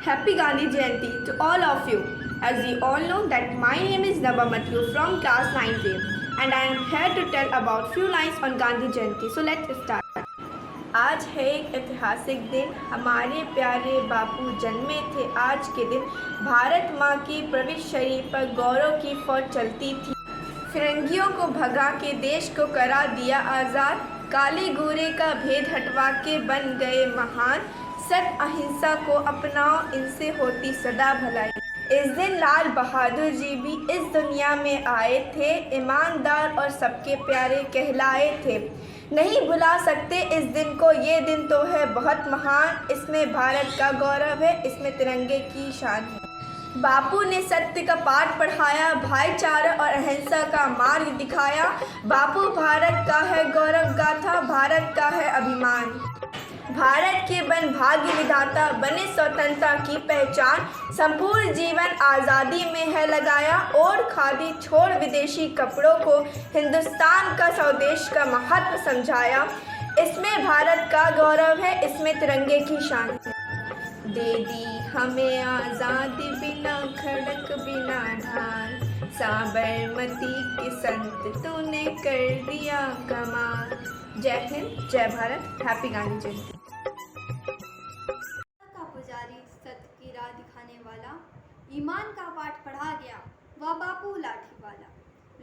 Happy Gandhi Jayanti to all of you. As we all know that my name is Naba Matthew from class 9th and I am here to tell about few lines on Gandhi Jayanti. So let's start. आज है एक ऐतिहासिक दिन। हमारे प्यारे बापू जन्मे थे आज के दिन। भारत माँ की पवित्र शरीर पर गौरव की फौज चलती थी। फिरंगियों को भगा के देश को करा दिया आज़ाद। काले गोरे का भेद हटवा के बन गए महान। सत्य अहिंसा को अपनाओ, इनसे होती सदा भलाई। इस दिन लाल बहादुर जी भी इस दुनिया में आए थे। ईमानदार और सबके प्यारे कहलाए थे। नहीं भुला सकते इस दिन को, ये दिन तो है बहुत महान। इसमें भारत का गौरव है, इसमें तिरंगे की शान है। बापू ने सत्य का पाठ पढ़ाया, भाईचारा और अहिंसा का मार्ग दिखाया। बापू भारत का है गौरव गाथा, भारत का है अभिमान। भारत के बन भाग्य विधाता, बने स्वतंत्रता की पहचान। संपूर्ण जीवन आज़ादी में है लगाया, और खादी छोड़ विदेशी कपड़ों को हिंदुस्तान का स्वदेश का महत्व समझाया। इसमें भारत का गौरव है, इसमें तिरंगे की शान है। दे दी हमें आज़ादी बिना खड़क बिना ढाल, साबरमती के संत तूने कर दिया कमाल। जय हिंद, जय भारत, हैप्पी गांधी जयंती। का पुजारी, सत्य की राह दिखाने वाला, ईमान का पाठ पढ़ा गया, वह बापू लाठी वाला।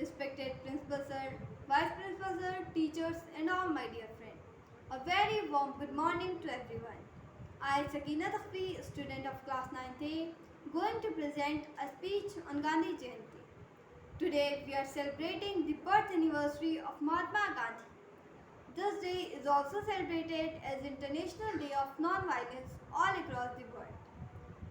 Respected Principal Sir, Vice Principal Sir, teachers and all my dear friends, a very warm good morning to everyone. I, Sakina Takhfi, student of class 9th A, going to present a speech on Gandhi Jayanti. Today we are celebrating the birth anniversary of Mahatma Gandhi. This day is also celebrated as International Day of Non-Violence all across the world.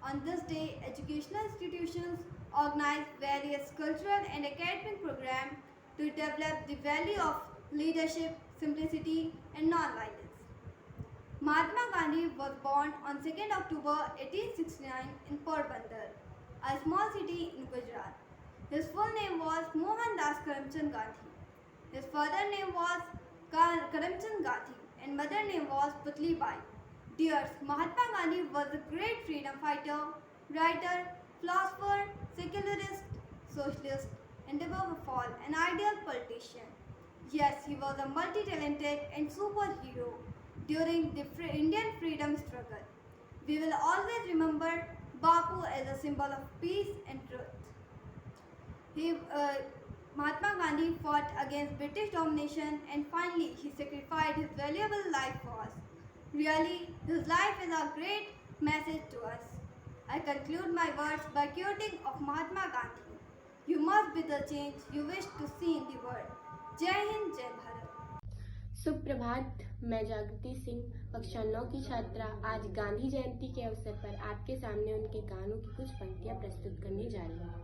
On this day, educational institutions organize various cultural and academic programs to develop the value of leadership, simplicity and non-violence. Mahatma Gandhi was born on 2nd October 1869 in Porbandar, a small city in Gujarat. His full name was Mohandas Karamchand Gandhi. His father name was Karamchand Gandhi and mother name was Putli Bai. Dears, Mahatma Gandhi was a great freedom fighter, writer, philosopher, secularist, socialist, and above all, an ideal politician. Yes, he was a multi-talented and superhero during the Indian freedom struggle. We will always remember Bapu as a symbol of peace and truth. Mahatma Gandhi fought against British domination and finally he sacrificed his valuable life for us. Really, his life is a great message to us. I conclude my words by quoting of Mahatma Gandhi. You must be the change you wish to see in the world. Jai Hind, Jai Bharat. सुप्रभात। मैं जागृति सिंह, कक्षा 9 की छात्रा, आज गांधी जयंती के अवसर पर आपके सामने उनके गानों की कुछ पंक्तियां प्रस्तुत करने जा रही हूँ।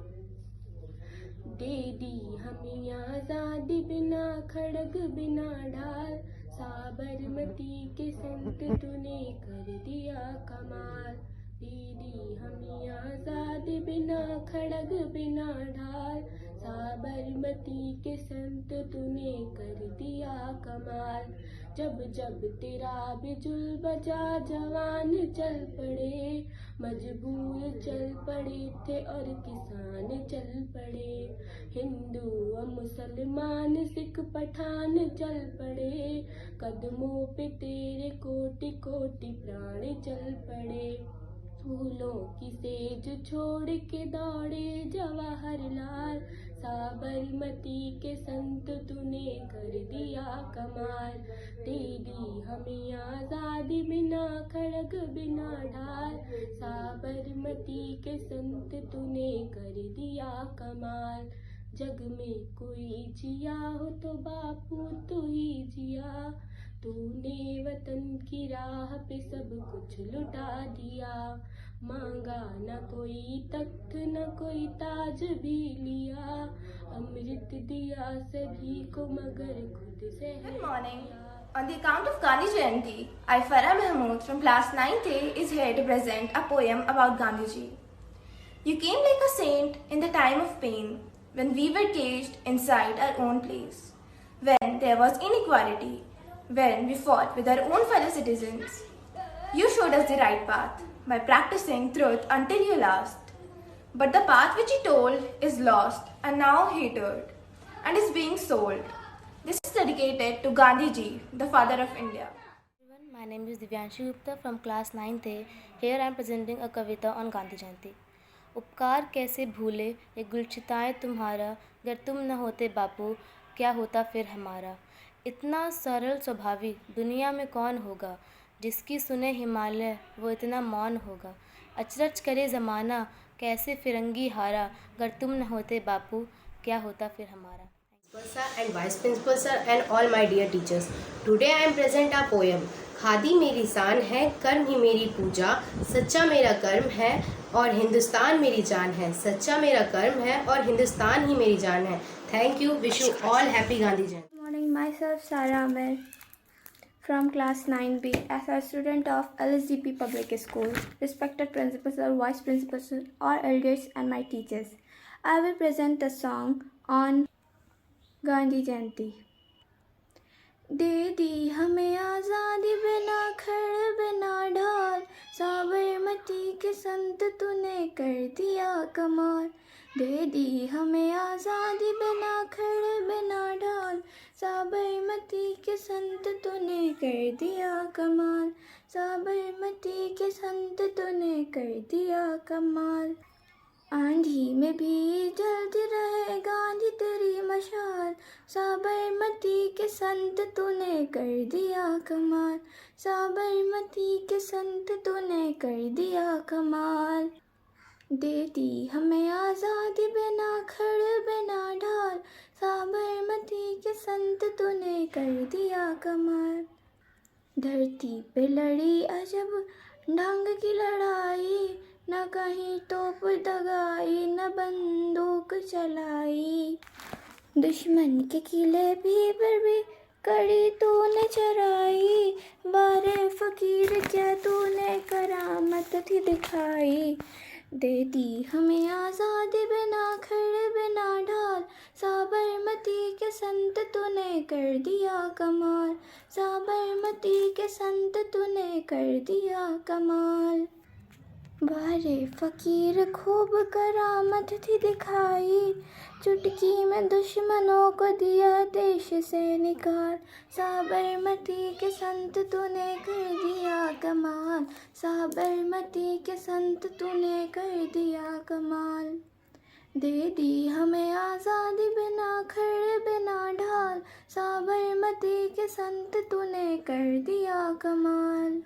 दे दी हमें आज़ादी बिना खड़ग बिना ढाल, साबरमती के संत तूने कर दिया कमाल। दे दी हमें आज़ादी बिना खड़ग बिना ढाल, साबरमती के संत तूने कर दिया कमाल। जब जब तेरा बिजुल बजा जवान चल पड़े, मजबूर चल पड़े थे और किसान चल पड़े। हिंदू और मुसलमान सिख पठान चल पड़े, कदमों पे तेरे कोटि कोटि प्राण चल पड़े। फूलों की सेज छोड़ के दौड़े जवाहरलाल, साबरमती के संत तूने कर दिया कमाल। दे दी हमें आज़ादी बिना खड़ग बिना ढाल, साबरमती के संत तूने कर दिया कमाल। जग में कोई जिया हो तो बापू तू ही जिया, तूने वतन की राह पे सब कुछ लुटा दिया। मांगा न कोई तख्त न कोई ताज भी लिया, अमृत दिया सभी को मगर खुद से है। Good morning. On the account of Gandhi Jayanti, I, Farah Mahmood from class 9th A, is here to present a poem about Gandhiji. You came like a saint in the time of pain, when we were caged inside our own place, when there was inequality, when we fought with our own fellow citizens. You showed us the right path, by practicing truth until you last. But the path which he told is lost and now hated and is being sold. This is dedicated to Gandhiji, the father of India. Everyone, my name is Divyanshi Gupta from class 9th A. Here I am presenting a kavita on Gandhi Jayanti. उपकार कैसे भूले ये गुलचिताएं तुम्हारा, अगर तुम न होते बापू क्या होता फिर हमारा। इतना सरल स्वभावी दुनिया में कौन होगा, जिसकी सुने हिमालय वो इतना मौन होगा। अचरज करे ज़माना कैसे फिरंगी हारा, अगर तुम न होते बापू क्या होता फिर हमारा। Sir and Vice Principal Sir and all my dear teachers. Today I am present a poem. Khadi मेरी शान है, कर्म ही मेरी पूजा, सच्चा मेरा कर्म है और हिंदुस्तान मेरी जान है। सच्चा मेरा कर्म है और हिंदुस्तान ही मेरी जान है। Thank you. Wish you all happy Gandhi Jayanti. Good morning, myself Sarah Amir from class 9B as a student of LSDP Public School. Respected principals or vice principals, all elders and my teachers. I will present a song on Gandhi जयंती। दे दी हमें आज़ादी बिना खड़ बिना ढाल, साबरमती के संत तूने कर दिया कमाल। दे दी हमें आज़ादी बिना खड़ बिना ढाल, साबरमती के संत तूने कर दिया कमाल। साबरमती के संत तूने कर दिया कमाल। आंधी में भी जलती रहे गांधी तेरी मशाल, साबरमती के संत तूने कर दिया कमाल। साबरमती के संत तूने कर दिया कमाल। दे दी हमें आज़ादी बिना खड़ बिना ढाल, साबरमती के संत तूने कर दिया कमाल। धरती पे लड़ी अजब ढंग की लड़ाई, न कहीं तोप दगाई न बंदूक चलाई। दुश्मन के किले भी पर भी कड़ी तूने चराई, बारे फकीर क्या तूने करामत थी दिखाई। दे दी हमें आज़ादी बिना खड़ बिना ढाल, साबरमती के संत तूने कर दिया कमाल। साबरमती के संत तूने कर दिया कमाल। बारे फकीर खूब करामत थी दिखाई, चुटकी में दुश्मनों को दिया देश से निकाल। साबरमती के संत तूने कर दिया कमाल। साबरमती के संत तूने कर दिया कमाल। दे दी हमें आज़ादी बिना खड़ बिना ढाल, साबरमती के संत तूने कर दिया कमाल।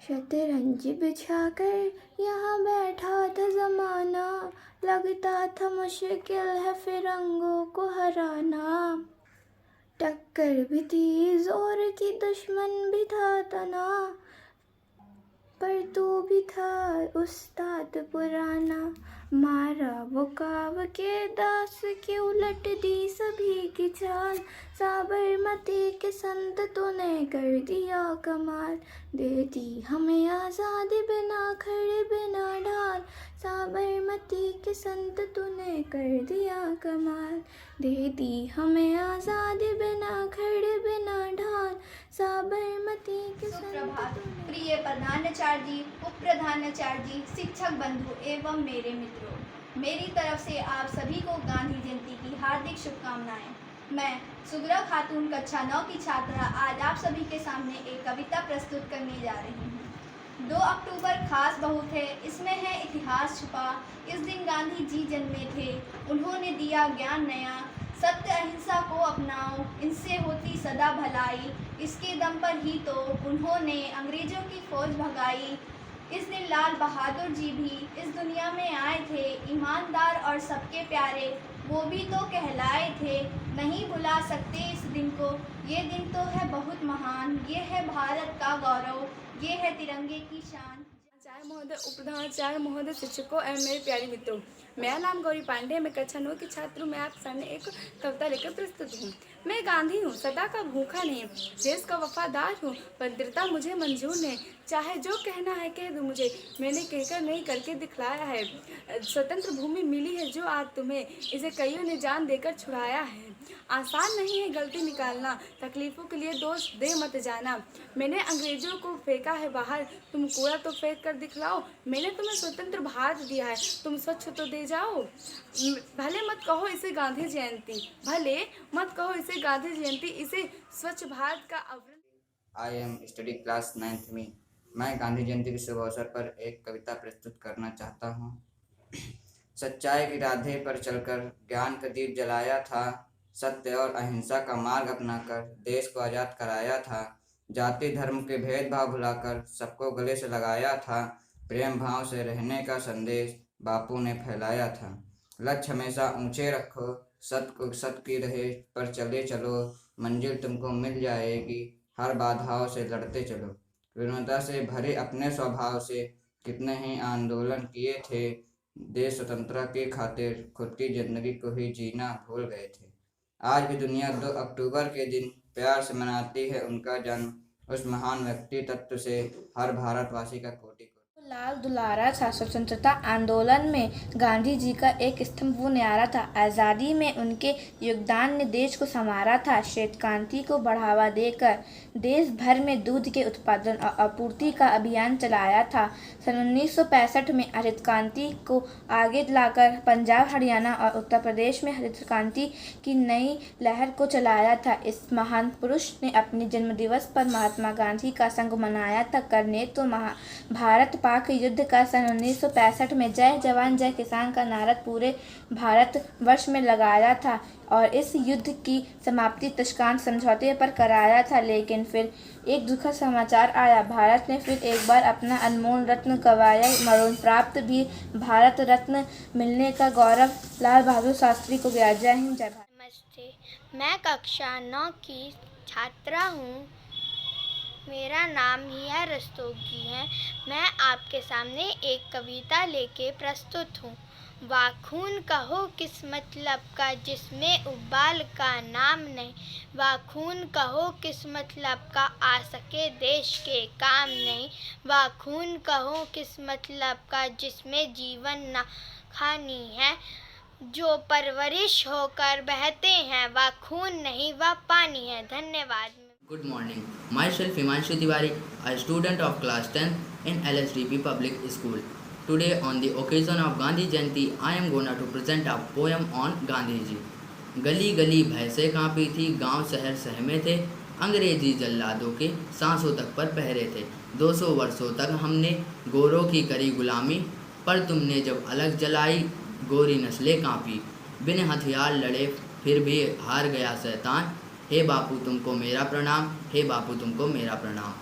शतरंज बिछाकर यहाँ बैठा था ज़माना, लगता था मुश्किल है फिरंगों को हराना। टक्कर भी थी जोर की दुश्मन भी था तना, पर तू भी था उस्ताद पुराना। मारा वो काव के दास की उलट दी सभी की चाल, साबरमती के संत तूने कर दिया कमाल। दे दी हमें आज़ादी बिना खड़ बिना ढाल, साबरमती के संत तूने कर दिया कमाल। दे दी हमें आज़ादी बिना खड़ बिना ढाल, साबरमती के संत सुप्रभात तूने। प्रिय प्रधानाचार्य जी, उप प्रधानाचार्य जी, शिक्षक बंधु एवं मेरे मित्रों, मेरी तरफ से आप सभी को गांधी जयंती की हार्दिक शुभकामनाएं। मैं सुग्रा खातून कक्षा 9 की छात्रा आज आप सभी के सामने एक कविता प्रस्तुत करने जा रही हूँ। 2 अक्टूबर खास बहुत है, इसमें है इतिहास छुपा। इस दिन गांधी जी जन्मे थे, उन्होंने दिया ज्ञान नया। सत्य अहिंसा को अपनाओ, इनसे होती सदा भलाई। इसके दम पर ही तो उन्होंने अंग्रेजों की फौज भगाई। इस दिन लाल बहादुर जी भी इस दुनिया में आए थे, ईमानदार और सबके प्यारे वो भी तो कहलाए थे। नहीं भुला सकते इस दिन को, ये दिन तो है बहुत महान। ये है भारत का गौरव, ये है तिरंगे की शान। आचार्य महोदय, उप प्रधानाचार्य महोदय, शिक्षकों एवं मेरे प्यारे मित्रों, मेरा नाम गौरी पांडे है। मैं कक्षा 9 की छात्र हूँ। मैं आपके सामने एक कविता लेकर प्रस्तुत हूँ। मैं गांधी हूँ, सदा का भूखा नहीं, देश का वफादार हूँ, पवित्रता मुझे मंजूर नहीं, चाहे जो कहना है कह दो मुझे, मैंने कहकर नहीं करके दिखलाया है। स्वतंत्र भूमि मिली है जो आज तुम्हें, इसे कईयों ने जान देकर छुड़ाया है। आसान नहीं है गलती निकालना, तकलीफ़ों के लिए दोष दे मत जाना। मैंने अंग्रेज़ों को फेंका है बाहर, तुम कूड़ा तो फेंक कर दिखलाओ। मैंने तुम्हें स्वतंत्र भारत दिया है, तुम स्वच्छ तो दे जाओ। भले मत कहो इसे गांधी जयंती, भले मत कहो इसे गांधी जयंती, इसे स्वच्छ भारत का आवरण। I am study class 9th में। मैं गांधी जयंती के शुभ अवसर पर एक कविता प्रस्तुत करना चाहता हूँ। सच्चाई के रास्ते पर चलकर ज्ञान का दीप जलाया था, सत्य और अहिंसा का मार्ग अपनाकर देश को आज़ाद कराया था। जाति धर्म के भेदभाव भुलाकर सबको गले से लगाया था, प्रेम भाव से रहने का संदेश बापू ने फैलाया था। लक्ष्य हमेशा ऊंचे रखो, सत्य को सत्य की राह पर चले चलो, मंजिल तुमको मिल जाएगी, हर बाधाओं से लड़ते चलो। विनम्रता से भरे अपने स्वभाव से कितने ही आंदोलन किए थे, देश स्वतंत्रता की खातिर खुद की जिंदगी को ही जीना भूल गए थे। आज भी दुनिया 2 अक्टूबर के दिन प्यार से मनाती है उनका जन्म, उस महान व्यक्ति तत्व से हर भारतवासी का कोटि लाल दुलारा था। स्वतंत्रता आंदोलन में गांधी जी का एक स्तंभ वो न्यारा था। आज़ादी में उनके योगदान ने देश को संवारा था। श्वेत क्रांति को बढ़ावा देकर देश भर में दूध के उत्पादन और आपूर्ति का अभियान चलाया था। सन 1965 में हरित क्रांति को आगे लाकर पंजाब, हरियाणा और उत्तर प्रदेश में हरित क्रांति की नई लहर को चलाया था। इस महान पुरुष ने अपने जन्मदिवस पर महात्मा गांधी का संग मनाया था। करने तो भारत पाक युद्ध का सन 1965 में जय जवान जय किसान का नारा पूरे भारत वर्ष में लगाया था और इस युद्ध की समाप्ति तश्कंद समझौते पर कराया था। लेकिन फिर एक दुखद समाचार आया। भारत ने फिर एक बार अपना अनमोल रत्न गंवाया। मरणों प्राप्त भी भारत रत्न मिलने का गौरव लाल बहादुर शास्त्री को गया। जय हिंद, जय भारत। नमस्ते, मैं कक्षा 9 की छात्रा हूँ। मेरा नाम हिया रस्तोगी है। मैं आपके सामने एक कविता लेके प्रस्तुत हूँ। वाखून कहो किस मतलब का जिसमें उबाल का नाम नहीं, वाखून कहो किस मतलब का आ सके देश के काम नहीं, वाखून कहो किस मतलब का जिसमें जीवन ना खानी है, जो परवरिश होकर बहते हैं वह खून नहीं वह पानी है। धन्यवाद। Good morning. Myself Himanshu Tiwari, a student of class 10 in LSDP Public School. Today on the occasion of Gandhi Jayanti, I am going to present a poem on Gandhi ji. गली गली भय से कांपी थी, गांव शहर सहमे थे, अंग्रेजी जल्लादों के सांसों तक पर पहरे थे। 200 वर्षों तक हमने गोरों की करी गुलामी, पर तुमने जब अलग जलाई गोरी नस्लें कांपी। बिन हथियार लड़े फिर भी हार गया शैतान, हे बापू तुमको मेरा प्रणाम, हे बापू तुमको मेरा प्रणाम।